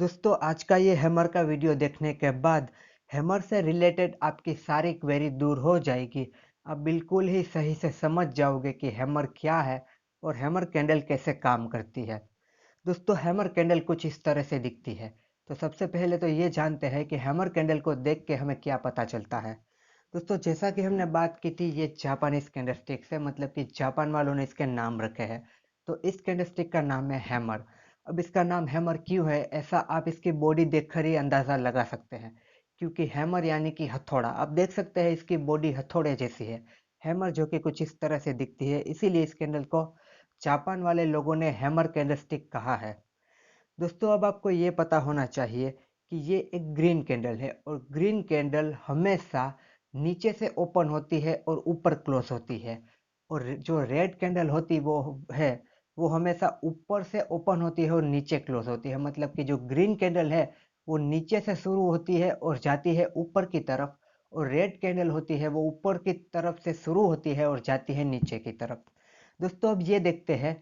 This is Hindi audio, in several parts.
दोस्तों आज का ये हैमर का वीडियो देखने के बाद हैमर से रिलेटेड आपकी सारी क्वेरी दूर हो जाएगी। आप बिल्कुल ही सही से समझ जाओगे कि हैमर क्या है और हैमर कैंडल कैसे काम करती है। दोस्तों हैमर कैंडल कुछ इस तरह से दिखती है। तो सबसे पहले तो ये जानते हैं कि हैमर कैंडल को देख के हमें क्या पता चलता है। दोस्तों जैसा कि हमने बात की थी, ये जापानीज कैंडलस्टिक है, मतलब कि जापान वालों ने इसके नाम रखे हैं। तो इस कैंडलस्टिक का नाम है हैमर। अब इसका नाम हैमर क्यों है, ऐसा आप इसकी बॉडी देखकर ही अंदाजा लगा सकते हैं। क्योंकि हैमर यानी कि हथौड़ा, आप देख सकते हैं इसकी बॉडी हथौड़े जैसी है। हैमर जो कि कुछ इस तरह से दिखती है, इसीलिए इस कैंडल को जापान वाले लोगों ने हैमर कैंडलस्टिक कहा है। दोस्तों अब आपको ये पता होना चाहिए कि ये एक ग्रीन कैंडल है और ग्रीन कैंडल हमेशा नीचे से ओपन होती है और ऊपर क्लोज होती है। और जो रेड कैंडल होती है वो हमेशा ऊपर से ओपन होती है और नीचे क्लोज होती है। मतलब कि जो ग्रीन कैंडल है वो नीचे से शुरू होती है और जाती है ऊपर की तरफ, और रेड कैंडल होती है वो ऊपर की तरफ से शुरू होती है और जाती है नीचे की तरफ। दोस्तों अब ये देखते हैं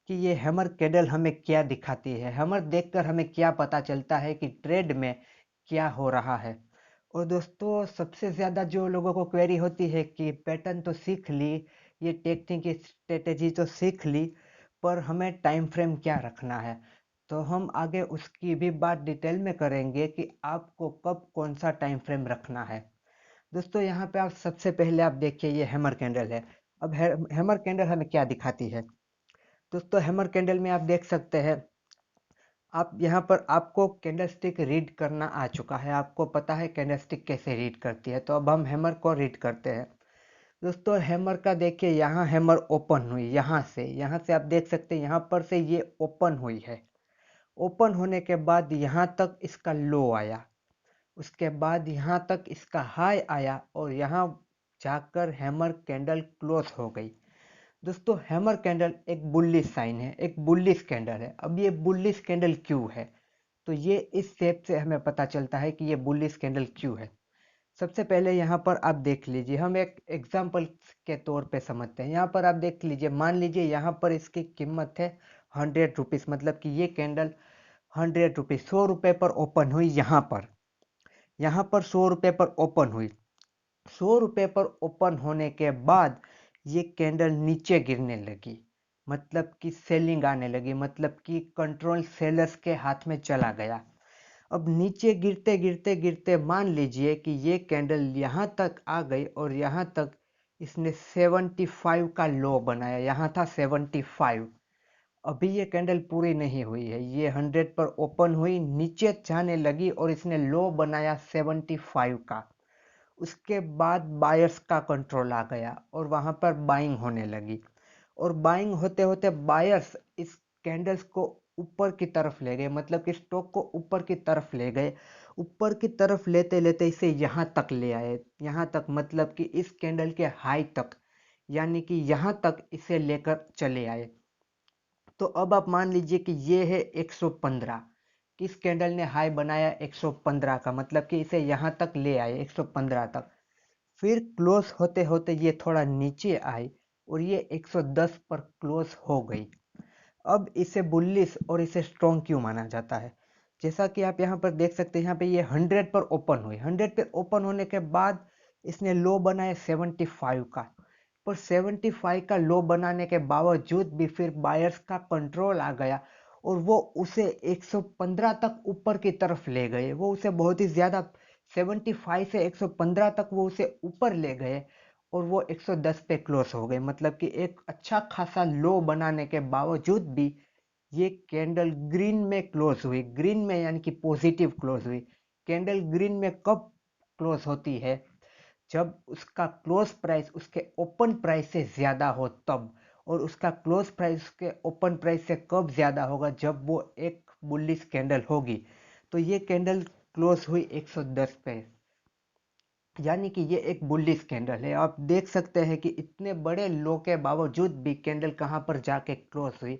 कि ये हैमर कैंडल हमें क्या दिखाती है। हैमर देखकर हमें क्या पता चलता है कि ट्रेड में क्या हो रहा है। और दोस्तों सबसे ज़्यादा जो लोगों को क्वेरी होती है कि पैटर्न तो सीख ली, ये टेक्निक की स्ट्रेटेजी तो सीख ली, पर हमें टाइम फ्रेम क्या रखना है। तो हम आगे उसकी भी बात डिटेल में करेंगे कि आपको कब कौन सा टाइम फ्रेम रखना है। दोस्तों यहाँ पे आप सबसे पहले आप देखिए, ये हैमर कैंडल है। अब हैमर कैंडल हमें क्या दिखाती है। दोस्तों हैमर कैंडल में आप देख सकते हैं, आप यहाँ पर आपको कैंडलस्टिक रीड करना आ चुका है, आपको पता है कैंडलस्टिक कैसे रीड करती है। तो अब हम हैमर को रीड करते हैं। दोस्तों हैमर का देखिए, यहाँ हैमर ओपन हुई, यहाँ से आप देख सकते हैं, यहाँ पर से ये ओपन हुई है। ओपन होने के बाद यहाँ तक इसका लो आया, उसके बाद यहाँ तक इसका हाई आया और यहाँ जाकर हैमर कैंडल क्लोज हो गई। दोस्तों हैमर कैंडल एक बुलिश साइन है, एक बुलिश कैंडल है। अब ये बुलिश कैंडल क्यों है, तो ये इस शेप से हमें पता चलता है कि ये बुलिश कैंडल क्यों है। सबसे पहले यहाँ पर आप देख लीजिए, हम एक एग्जांपल के तौर पे समझते हैं। यहाँ पर आप देख लीजिए, मान लीजिए यहाँ पर इसकी कीमत है 100 रुपीज़, मतलब कि ये कैंडल 100 रुपीज़ 100 रुपये पर ओपन हुई। यहाँ पर 100 रुपये पर ओपन हुई। 100 रुपये पर ओपन होने के बाद ये कैंडल नीचे गिरने लगी, मतलब कि सेलिंग आने लगी, मतलब कि कंट्रोल सेलर्स के हाथ में चला गया। अब नीचे गिरते गिरते गिरते मान लीजिए कि ये कैंडल यहाँ तक आ गई और यहाँ तक इसने 75 का लो बनाया, यहाँ था 75। अभी ये कैंडल पूरी नहीं हुई है, ये 100 पर ओपन हुई, नीचे जाने लगी और इसने लो बनाया 75 का। उसके बाद बायर्स का कंट्रोल आ गया और वहां पर बाइंग होने लगी। और बाइंग होते होते बायर्स इस कैंडल्स को ऊपर की तरफ ले गए, मतलब कि स्टॉक को ऊपर की तरफ ले गए। ऊपर की तरफ लेते लेते इसे यहाँ तक ले आए, यहाँ तक मतलब कि इस कैंडल के हाई तक, यानी कि यहाँ तक इसे लेकर चले आए। तो अब आप मान लीजिए कि ये है 115, किस कैंडल ने हाई बनाया 115 का, मतलब कि इसे यहाँ तक ले आए 115 तक। फिर क्लोज होते होते ये थोड़ा नीचे आई और ये 110 पर क्लोज हो गई। अब इसे बुलिश और इसे स्ट्रॉन्ग क्यों माना जाता है, जैसा कि आप यहाँ पर देख सकते हैं, यहाँ पे ये 100 पर ओपन हुई। 100 पे ओपन होने के बाद इसने लो बनाया 75 का, पर 75 का लो बनाने के बावजूद भी फिर बायर्स का कंट्रोल आ गया और वो उसे 115 तक ऊपर की तरफ ले गए। वो उसे बहुत ही ज़्यादा, 75 से 115 तक वो उसे ऊपर ले गए और वो 110 पे क्लोज हो गए। मतलब कि एक अच्छा खासा लो बनाने के बावजूद भी ये कैंडल ग्रीन में क्लोज हुई। ग्रीन में यानी कि पॉजिटिव क्लोज हुई। कैंडल ग्रीन में कब क्लोज होती है, जब उसका क्लोज प्राइस उसके ओपन प्राइस से ज़्यादा हो तब। और उसका क्लोज प्राइस उसके ओपन प्राइस से कब ज़्यादा होगा, जब वो एक बुलिश कैंडल होगी। तो ये कैंडल क्लोज हुई 110 पे, यानी कि ये एक बुलिश कैंडल है। आप देख सकते हैं कि इतने बड़े लो के बावजूद भी कैंडल कहाँ पर जाके क्लोज हुई।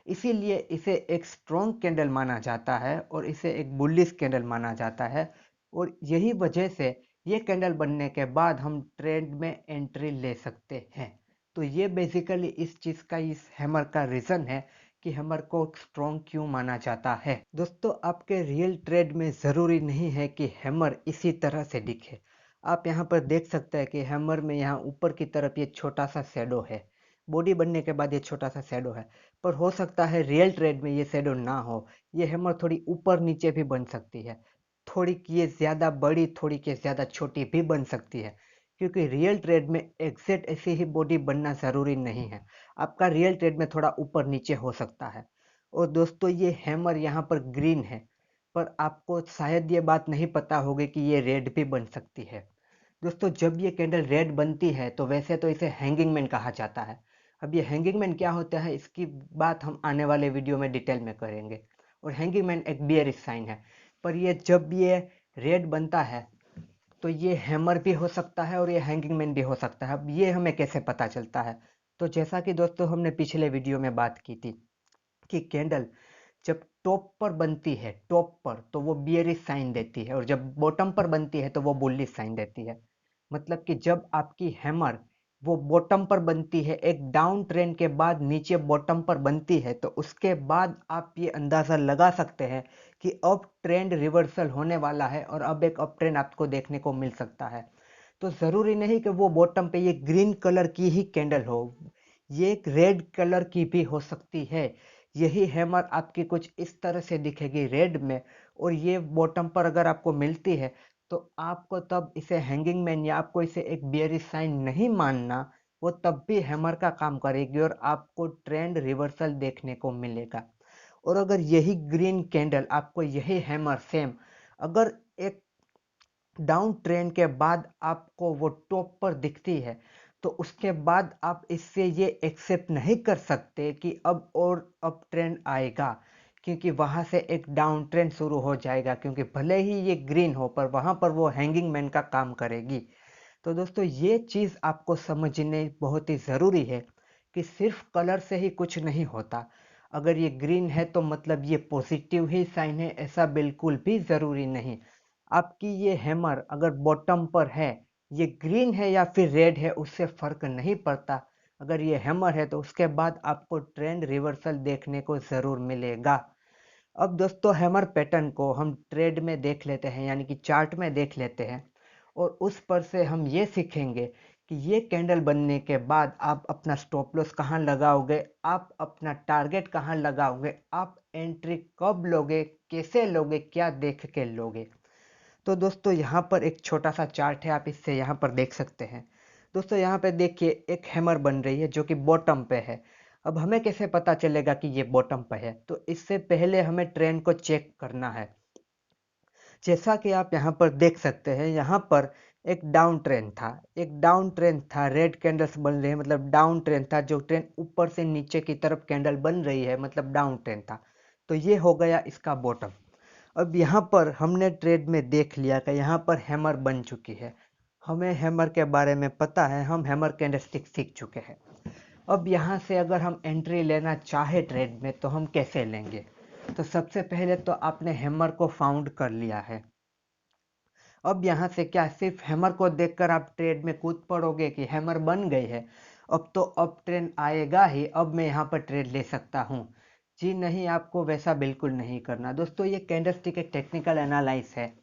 इसीलिए इसे एक स्ट्रॉन्ग कैंडल माना जाता है और इसे एक बुलिश कैंडल माना जाता है। और यही वजह से ये कैंडल बनने के बाद हम ट्रेंड में एंट्री ले सकते हैं। तो ये बेसिकली इस चीज़ का, इस हैमर का रीज़न है कि हैमर को स्ट्रॉन्ग क्यों माना जाता है। दोस्तों, आपके रियल ट्रेड में ज़रूरी नहीं है कि हैमर इसी तरह से दिखे। आप यहाँ पर देख सकते हैं कि हैमर में यहाँ ऊपर की तरफ ये छोटा सा शैडो है, बॉडी बनने के बाद ये छोटा सा शैडो है, पर हो सकता है रियल ट्रेड में ये शैडो ना हो। ये हैमर थोड़ी ऊपर नीचे भी बन सकती है, थोड़ी की ये ज़्यादा बड़ी, थोड़ी की ज़्यादा छोटी भी बन सकती है, क्योंकि रियल ट्रेड में एग्जैक्ट ऐसी ही बॉडी बनना ज़रूरी नहीं है। आपका रियल ट्रेड में थोड़ा ऊपर नीचे हो सकता है। और दोस्तों, ये हैमर यहाँ पर ग्रीन है, पर आपको शायद ये बात नहीं पता होगी कि ये रेड भी बन सकती है। दोस्तों, जब ये कैंडल रेड बनती है तो वैसे तो इसे हैंगिंग मैन कहा जाता है। अब ये हैंगिंग मैन क्या होता है, इसकी बात हम आने वाले वीडियो में डिटेल में करेंगे। और हैंगिंग मैन एक बियरिश साइन है, पर ये जब ये रेड बनता है तो ये हैमर भी हो सकता है और ये हैंगिंग मैन भी हो सकता है। अब ये हमें कैसे पता चलता है? तो जैसा कि दोस्तों हमने पिछले वीडियो में बात की थी कि कैंडल जब टॉप पर बनती है, टॉप पर, तो वो बियरिश साइन देती है, और जब बॉटम पर बनती है तो वो बुलिश साइन देती है। मतलब कि जब आपकी हैमर वो बॉटम पर बनती है, एक डाउन ट्रेंड के बाद नीचे बॉटम पर बनती है, तो उसके बाद आप ये अंदाजा लगा सकते हैं कि अब ट्रेंड रिवर्सल होने वाला है और अब एक अप ट्रेंड आपको देखने को मिल सकता है। तो जरूरी नहीं कि वो बॉटम पे ये ग्रीन कलर की ही कैंडल हो, ये एक रेड कलर की भी हो सकती है। यही हैमर आपकी कुछ इस तरह से दिखेगी रेड में, और ये बॉटम पर अगर आपको मिलती है तो आपको तब इसे हैंगिंग मैन या आपको इसे एक बियरिश साइन नहीं मानना, वो तब भी हैमर का काम करेगी और आपको ट्रेंड रिवर्सल देखने को मिलेगा। और अगर यही ग्रीन कैंडल आपको यही हैमर सेम अगर एक डाउन ट्रेंड के बाद आपको वो टॉप पर दिखती है, तो उसके बाद आप इससे ये एक्सेप्ट नहीं कर सकते कि अब और अप ट्रेंड आएगा, क्योंकि वहां से एक डाउन ट्रेंड शुरू हो जाएगा, क्योंकि भले ही ये ग्रीन हो पर वहां पर वो हैंगिंग मैन का काम करेगी। तो दोस्तों, ये चीज़ आपको समझने बहुत ही ज़रूरी है कि सिर्फ कलर से ही कुछ नहीं होता। अगर ये ग्रीन है तो मतलब ये पॉजिटिव ही साइन है, ऐसा बिल्कुल भी ज़रूरी नहीं। आपकी ये हैमर अगर बॉटम पर है, ये ग्रीन है या फिर रेड है, उससे फ़र्क नहीं पड़ता। अगर ये हैमर है तो उसके बाद आपको ट्रेंड रिवर्सल देखने को ज़रूर मिलेगा। अब दोस्तों, हैमर पैटर्न को हम ट्रेड में देख लेते हैं, यानी कि चार्ट में देख लेते हैं, और उस पर से हम ये सीखेंगे कि ये कैंडल बनने के बाद आप अपना स्टॉप लॉस कहाँ लगाओगे, आप अपना टारगेट कहाँ लगाओगे, आप एंट्री कब लोगे, कैसे लोगे, क्या देख के लोगे। तो दोस्तों, यहाँ पर एक छोटा सा चार्ट है, आप इससे यहाँ पर देख सकते हैं। दोस्तों, यहाँ पे देखिए एक हैमर बन रही है जो कि बॉटम पे है। अब हमें कैसे पता चलेगा कि ये बॉटम पे है? तो इससे पहले हमें ट्रेंड को चेक करना है। जैसा कि आप यहाँ पर देख सकते हैं, यहाँ पर एक डाउन ट्रेंड था, एक डाउन ट्रेंड था, रेड कैंडल्स बन रहे हैं, मतलब डाउन ट्रेंड था। जो ट्रेंड ऊपर से नीचे की तरफ कैंडल बन रही है, मतलब डाउन ट्रेंड था। तो ये हो गया इसका बॉटम। अब यहाँ पर हमने ट्रेड में देख लिया कि यहाँ पर हैमर बन चुकी है, हमें हैमर के बारे में पता है, हम हैमर कैंडलस्टिक सीख चुके हैं। अब यहाँ से अगर हम एंट्री लेना चाहे ट्रेड में तो हम कैसे लेंगे? तो सबसे पहले तो आपने हैमर को फाउंड कर लिया है। अब यहाँ से क्या सिर्फ हैमर को देखकर आप ट्रेड में कूद पड़ोगे कि हैमर बन गई है, अब तो अप ट्रेंड आएगा ही, अब मैं यहाँ पर ट्रेड ले सकता हूँ? जी नहीं, आपको वैसा बिल्कुल नहीं करना। दोस्तों, ये कैंडलस्टिक एक टेक्निकल एनालाइज है,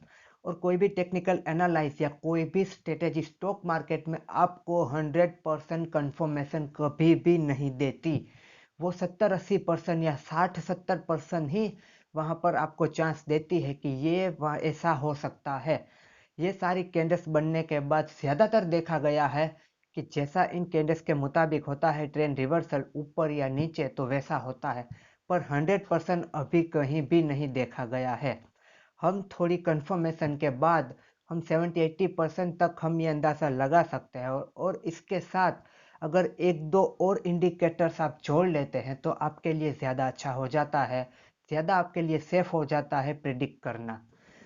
और कोई भी टेक्निकल एनालाइज या कोई भी स्ट्रेटेजी स्टॉक मार्केट में आपको 100% कंफर्मेशन कभी भी नहीं देती। वो 70-80% या 60-70% ही वहाँ पर आपको चांस देती है कि ये वह ऐसा हो सकता है। ये सारी कैंडल्स बनने के बाद ज़्यादातर देखा गया है कि जैसा इन कैंडल्स के मुताबिक होता है ट्रेंड रिवर्सल ऊपर या नीचे, तो वैसा होता है, पर 100% अभी कहीं भी नहीं देखा गया है। हम थोड़ी कंफर्मेशन के बाद हम 70-80% तक हम ये अंदाज़ा लगा सकते हैं, और इसके साथ अगर एक दो और इंडिकेटर्स आप जोड़ लेते हैं तो आपके लिए ज़्यादा अच्छा हो जाता है, ज़्यादा आपके लिए सेफ हो जाता है प्रिडिक्ट करना।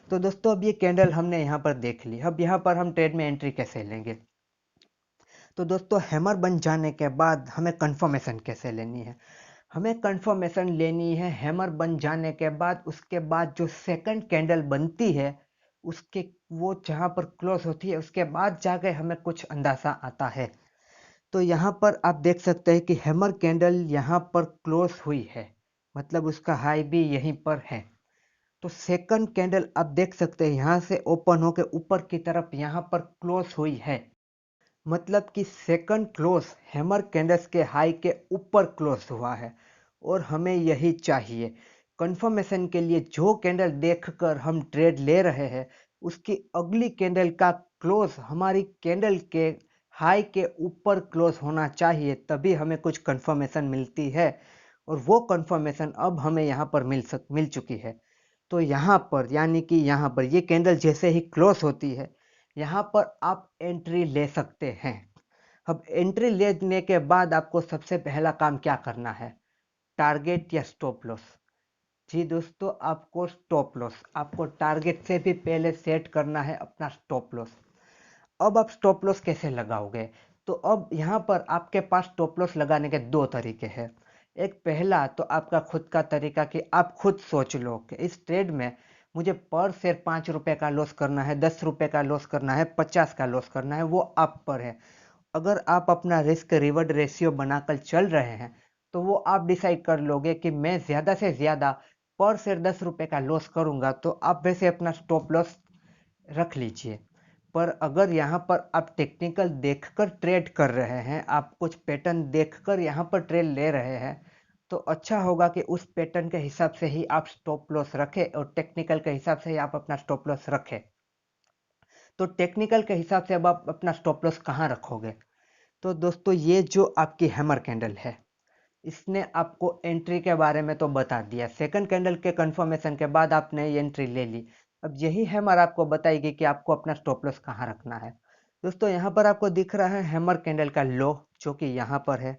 तो दोस्तों, अब ये कैंडल हमने यहाँ पर देख ली, अब यहाँ पर हम ट्रेड में एंट्री कैसे लेंगे? तो दोस्तों, हैमर बन जाने के बाद हमें कंफर्मेशन कैसे लेनी है? हमें कंफर्मेशन लेनी है हैमर बन जाने के बाद, उसके बाद जो सेकंड कैंडल बनती है उसके, वो जहाँ पर क्लोज होती है उसके बाद जाके हमें कुछ अंदाज़ा आता है। तो यहाँ पर आप देख सकते हैं कि हैमर कैंडल यहाँ पर क्लोज हुई है, मतलब उसका हाई भी यहीं पर है। तो सेकंड कैंडल आप देख सकते हैं यहाँ से ओपन होकर ऊपर की तरफ यहाँ पर क्लोज हुई है, मतलब कि सेकंड क्लोज हैमर कैंडल्स के हाई के ऊपर क्लोज हुआ है और हमें यही चाहिए। कंफर्मेशन के लिए जो कैंडल देखकर हम ट्रेड ले रहे हैं उसकी अगली कैंडल का क्लोज हमारी कैंडल के हाई के ऊपर क्लोज होना चाहिए, तभी हमें कुछ कंफर्मेशन मिलती है। और वो कंफर्मेशन अब हमें यहाँ पर मिल चुकी है। तो यहाँ पर यानी कि यहाँ पर ये कैंडल जैसे ही क्लोज होती है यहाँ पर आप एंट्री ले सकते हैं। अब एंट्री लेने के बाद आपको सबसे पहला काम क्या करना है, टारगेट या स्टॉप लॉस। जी दोस्तों, आपको स्टॉप लॉस, आपको टारगेट से भी पहले सेट करना है अपना स्टॉप लॉस। अब आप स्टॉप लॉस कैसे लगाओगे, तो अब यहाँ पर आपके पास स्टॉप लॉस लगाने के दो तरीके हैं। एक पहला तो आपका खुद का तरीका कि आप खुद सोच लो कि इस ट्रेड में मुझे पर शेयर 5 रुपए का लॉस करना है, 10 रुपए का लॉस करना है, 50 का लॉस करना है, वो आप पर है। अगर आप अपना रिस्क रिवॉर्ड रेशियो बनाकर चल रहे हैं तो वो आप डिसाइड कर लोगे कि मैं ज़्यादा से ज़्यादा पर शेयर 10 रुपए का लॉस करूंगा, तो आप वैसे अपना स्टॉप लॉस रख लीजिए। पर अगर यहाँ पर आप टेक्निकल देखकर ट्रेड कर रहे हैं, आप कुछ पैटर्न देखकर यहाँ पर ट्रेड ले रहे हैं, तो अच्छा होगा कि उस पैटर्न के हिसाब से ही आप स्टॉप लॉस रखें और टेक्निकल के हिसाब से ही आप अपना स्टॉप लॉस रखें। तो टेक्निकल के हिसाब से अब आप अपना स्टॉप लॉस कहाँ रखोगे, तो दोस्तों ये जो आपकी हैमर कैंडल है इसने आपको एंट्री के बारे में तो बता दिया। सेकंड कैंडल के कंफर्मेशन के बाद आपने ये एंट्री ले ली। अब यही हैमर आपको बताएगी कि आपको अपना स्टॉप लॉस कहाँ रखना है। दोस्तों यहाँ पर आपको दिख रहा है हैमर कैंडल का लो जो कि यहाँ पर है,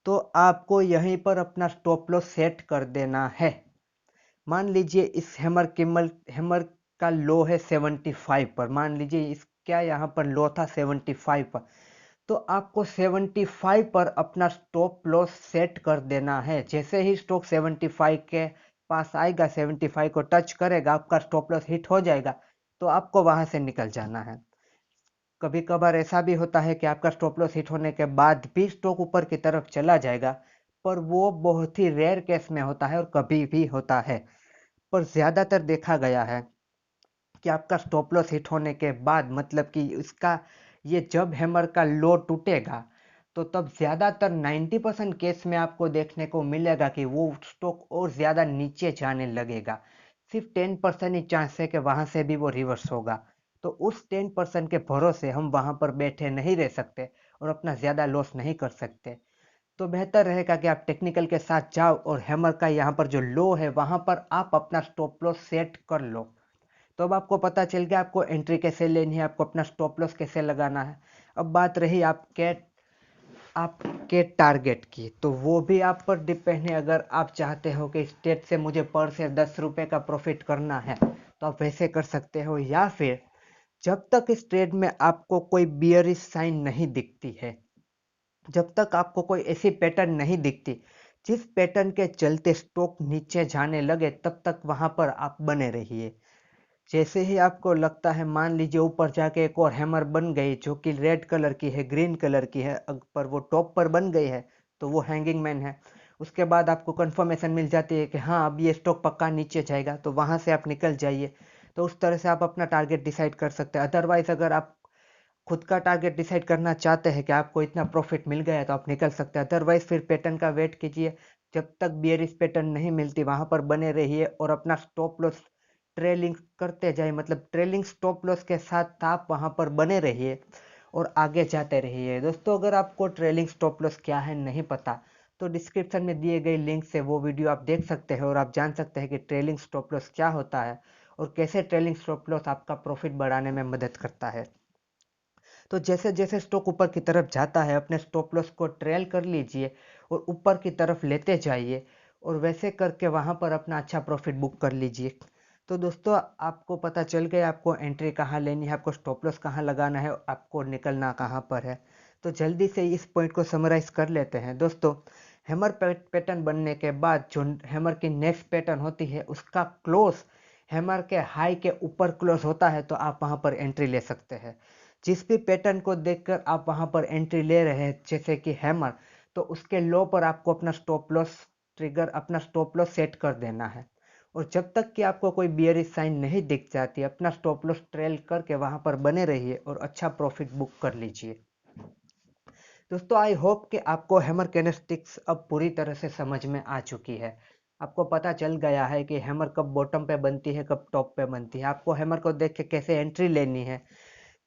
तो आपको यहीं पर अपना स्टॉप लॉस सेट कर देना है। मान लीजिए इस हैमर का लो है 75 पर, मान लीजिए इसका यहाँ पर लो था 75 पर, तो आपको 75 पर अपना स्टॉप लॉस सेट कर देना है। जैसे ही स्टॉक 75 के पास आएगा, 75 को टच करेगा, आपका स्टॉप लॉस हिट हो जाएगा, तो आपको वहां से निकल जाना है। कभी कभार ऐसा भी होता है कि आपका स्टॉप लॉस हिट होने के बाद भी स्टॉक ऊपर की तरफ चला जाएगा, पर वो बहुत ही रेयर केस में होता है और कभी भी होता है। पर ज्यादातर देखा गया है कि आपका स्टॉप लॉस हिट होने के बाद, मतलब कि इसका ये जब हैमर का लो टूटेगा तो तब ज़्यादातर 90% केस में आपको देखने को मिलेगा कि वो स्टॉक और ज़्यादा नीचे जाने लगेगा। सिर्फ 10% ही चांस है कि वहाँ से भी वो रिवर्स होगा। तो उस 10% के भरोसे हम वहाँ पर बैठे नहीं रह सकते और अपना ज़्यादा लॉस नहीं कर सकते। तो बेहतर रहेगा कि आप टेक्निकल के साथ जाओ और हैमर का यहाँ पर जो लो है वहाँ पर आप अपना स्टॉप लॉस सेट कर लो। तो अब आपको पता चल गया आपको एंट्री कैसे लेनी है, आपको अपना स्टॉप लॉस कैसे लगाना है। अब बात रही आपके टारगेट की, तो वो भी आप पर डिपेंड है। अगर आप चाहते हो कि इस ट्रेड से मुझे पर शेयर 10 रुपए का प्रॉफिट करना है तो आप वैसे कर सकते हो, या फिर जब तक इस ट्रेड में आपको कोई बियरिश साइन नहीं दिखती है, जब तक आपको कोई ऐसी पैटर्न नहीं दिखती जिस पैटर्न के चलते स्टॉक नीचे जाने लगे, तब तक वहां पर आप बने रहिए। जैसे ही आपको लगता है, मान लीजिए ऊपर जाके एक और हैमर बन गई जो कि रेड कलर की है, ग्रीन कलर की है, पर वो टॉप पर बन गई है, तो वो हैंगिंग मैन है। उसके बाद आपको कंफर्मेशन मिल जाती है कि हाँ अब ये स्टॉक पक्का नीचे जाएगा, तो वहां से आप निकल जाइए। तो उस तरह से आप अपना टारगेट डिसाइड कर सकते हैं। अदरवाइज अगर आप खुद का टारगेट डिसाइड करना चाहते हैं कि आपको इतना प्रॉफिट मिल गया है तो आप निकल सकते हैं। अदरवाइज फिर पैटर्न का वेट कीजिए, जब तक बियरिश पैटर्न नहीं मिलती वहां पर बने रहिए और अपना स्टॉप लॉस ट्रेलिंग करते जाइए, मतलब ट्रेलिंग स्टॉप लॉस के साथ आप वहां पर बने रहिए और आगे जाते रहिए। दोस्तों अगर आपको ट्रेलिंग स्टॉप लॉस क्या है नहीं पता, तो डिस्क्रिप्शन में दिए गए लिंक से वो वीडियो आप देख सकते हैं और आप जान सकते हैं कि ट्रेलिंग स्टॉप लॉस क्या होता है और कैसे ट्रेलिंग स्टॉप लॉस आपका प्रॉफिट बढ़ाने में मदद करता है। तो जैसे जैसे स्टॉक ऊपर की तरफ जाता है अपने स्टॉप लॉस को ट्रेल कर लीजिए और ऊपर की तरफ लेते जाइए और वैसे करके वहां पर अपना अच्छा प्रॉफिट बुक कर लीजिए। तो दोस्तों आपको पता चल गया आपको एंट्री कहाँ लेनी है, आपको स्टॉप लॉस कहाँ लगाना है, आपको निकलना कहाँ पर है। तो जल्दी से इस पॉइंट को समराइज कर लेते हैं दोस्तों। हैमर पैटर्न बनने के बाद जो हैमर की नेक्स्ट पैटर्न होती है उसका क्लोज हैमर के हाई के ऊपर क्लोज होता है, तो आप वहां पर एंट्री ले सकते हैं। जिस भी पैटर्न को देखकर आप वहां पर एंट्री ले रहे हैं जैसे कि हैमर, तो उसके लो पर आपको अपना स्टॉप लॉस ट्रिगर अपना स्टॉप लॉस सेट कर देना है। और जब तक कि आपको कोई बियरिश साइन नहीं दिख जाती, अपना स्टॉप लॉस ट्रेल करके वहां पर बने रहिए और अच्छा प्रॉफिट बुक कर लीजिए। दोस्तों, आई होप कि आपको हैमर कैंडलस्टिक्स अब पूरी तरह से समझ में आ चुकी है। आपको पता चल गया है कि हैमर कब बॉटम पे बनती है, कब टॉप पे बनती है। आपको हैमर को देख के कैसे एंट्री लेनी है,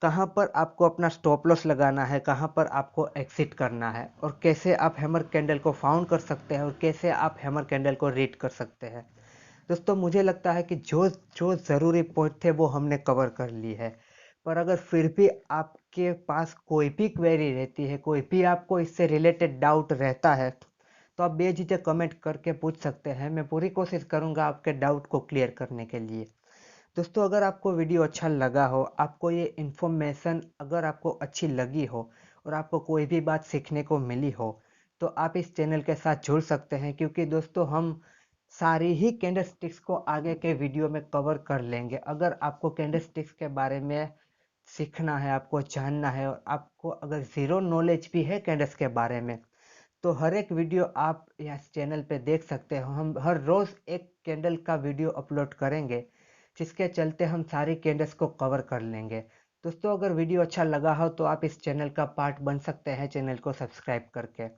कहाँ पर आपको अपना स्टॉप लॉस लगाना है, कहाँ पर आपको एग्जिट करना है, और कैसे आप हैमर कैंडल को फाउंड कर सकते हैं और कैसे आप हैमर कैंडल को रीड कर सकते हैं। दोस्तों, मुझे लगता है कि जो जो ज़रूरी पॉइंट थे वो हमने कवर कर ली है। पर अगर फिर भी आपके पास कोई भी क्वेरी रहती है, कोई भी आपको इससे रिलेटेड डाउट रहता है, तो आप बेझिझक कमेंट करके पूछ सकते हैं। मैं पूरी कोशिश करूंगा आपके डाउट को क्लियर करने के लिए। दोस्तों, अगर आपको वीडियो अच्छा लगा हो, आपको ये इन्फॉर्मेशन अगर आपको अच्छी लगी हो और आपको कोई भी बात सीखने को मिली हो, तो आप इस चैनल के साथ जुड़ सकते हैं, क्योंकि दोस्तों हम सारी ही कैंडलस्टिक्स को आगे के वीडियो में कवर कर लेंगे। अगर आपको कैंडलस्टिक्स के बारे में सीखना है, आपको जानना है, और आपको अगर ज़ीरो नॉलेज भी है कैंडल्स के बारे में, तो हर एक वीडियो आप इस चैनल पे देख सकते हो। हम हर रोज़ एक कैंडल का वीडियो अपलोड करेंगे, जिसके चलते हम सारी कैंडल्स को कवर कर लेंगे। दोस्तों, अगर वीडियो अच्छा लगा हो तो आप इस चैनल का पार्ट बन सकते हैं चैनल को सब्सक्राइब करके।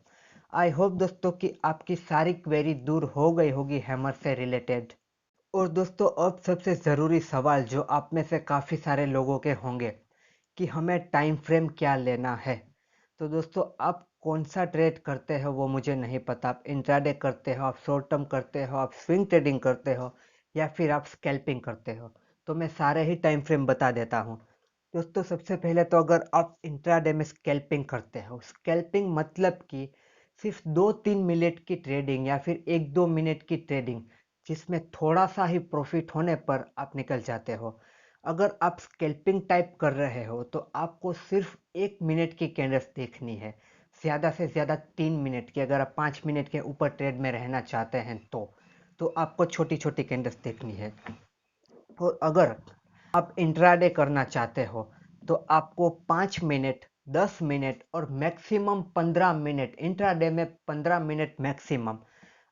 आई होप दोस्तों कि आपकी सारी क्वेरी दूर हो गई होगी हैमर से रिलेटेड। और दोस्तों, अब सबसे ज़रूरी सवाल जो आप में से काफ़ी सारे लोगों के होंगे कि हमें टाइम फ्रेम क्या लेना है। तो दोस्तों, आप कौन सा ट्रेड करते हो वो मुझे नहीं पता। आप इंट्राडे करते हो, आप शॉर्ट टर्म करते हो, आप स्विंग ट्रेडिंग करते हो, या फिर आप स्कैल्पिंग करते हो, तो मैं सारे ही टाइम फ्रेम बता देता हूँ। दोस्तों, सबसे पहले तो अगर आप इंट्राडे में स्कैल्पिंग करते हो, स्कैल्पिंग मतलब कि सिर्फ 2-3 मिनट की ट्रेडिंग या फिर 1-2 मिनट की ट्रेडिंग, जिसमें थोड़ा सा ही प्रॉफिट होने पर आप निकल जाते हो। अगर आप स्कैल्पिंग टाइप कर रहे हो तो आपको सिर्फ 1 मिनट की कैंडल्स देखनी है, ज़्यादा से ज़्यादा 3 मिनट की। अगर आप 5 मिनट के ऊपर ट्रेड में रहना चाहते हैं तो आपको छोटी छोटी कैंडल्स देखनी है। और अगर आप इंट्राडे करना चाहते हो तो आपको 5 मिनट, 10 मिनट और मैक्सिमम 15 मिनट, इंट्राडे में 15 मिनट मैक्सिमम,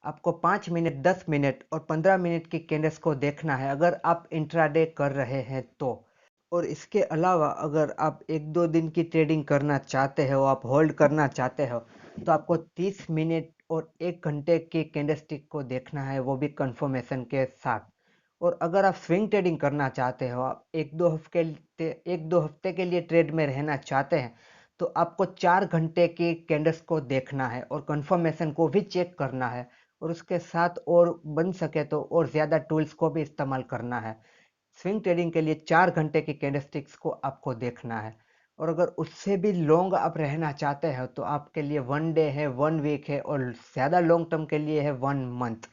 आपको 5 मिनट, 10 मिनट और 15 मिनट की कैंडल्स को देखना है अगर आप इंट्राडे कर रहे हैं तो। और इसके अलावा अगर आप 1-2 दिन की ट्रेडिंग करना चाहते हो, आप होल्ड करना चाहते हो, तो आपको 30 मिनट और 1 घंटे की कैंडलस्टिक को देखना है, वो भी कंफर्मेशन के साथ। और अगर आप स्विंग ट्रेडिंग करना चाहते हो, आप 1-2 हफ्ते के लिए ट्रेड में रहना चाहते हैं, तो आपको 4 घंटे की कैंडल्स को देखना है और कंफर्मेशन को भी चेक करना है। और उसके साथ और बन सके तो और ज़्यादा टूल्स को भी इस्तेमाल करना है। स्विंग ट्रेडिंग के लिए 4 घंटे की कैंडलस्टिक्स को आपको देखना है। और अगर उससे भी लॉन्ग आप रहना चाहते हो तो आपके लिए 1 डे है, 1 वीक है, और ज़्यादा लॉन्ग टर्म के लिए है 1 मंथ।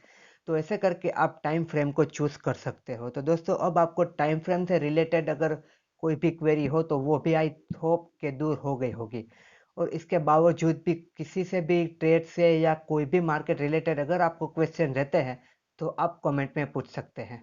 तो ऐसे करके आप टाइम फ्रेम को चूज कर सकते हो। तो दोस्तों, अब आपको टाइम फ्रेम से रिलेटेड अगर कोई भी क्वेरी हो तो वो भी आई होप के दूर हो गई होगी। और इसके बावजूद भी किसी से भी ट्रेड से या कोई भी मार्केट रिलेटेड अगर आपको क्वेश्चन रहते हैं तो आप कमेंट में पूछ सकते हैं।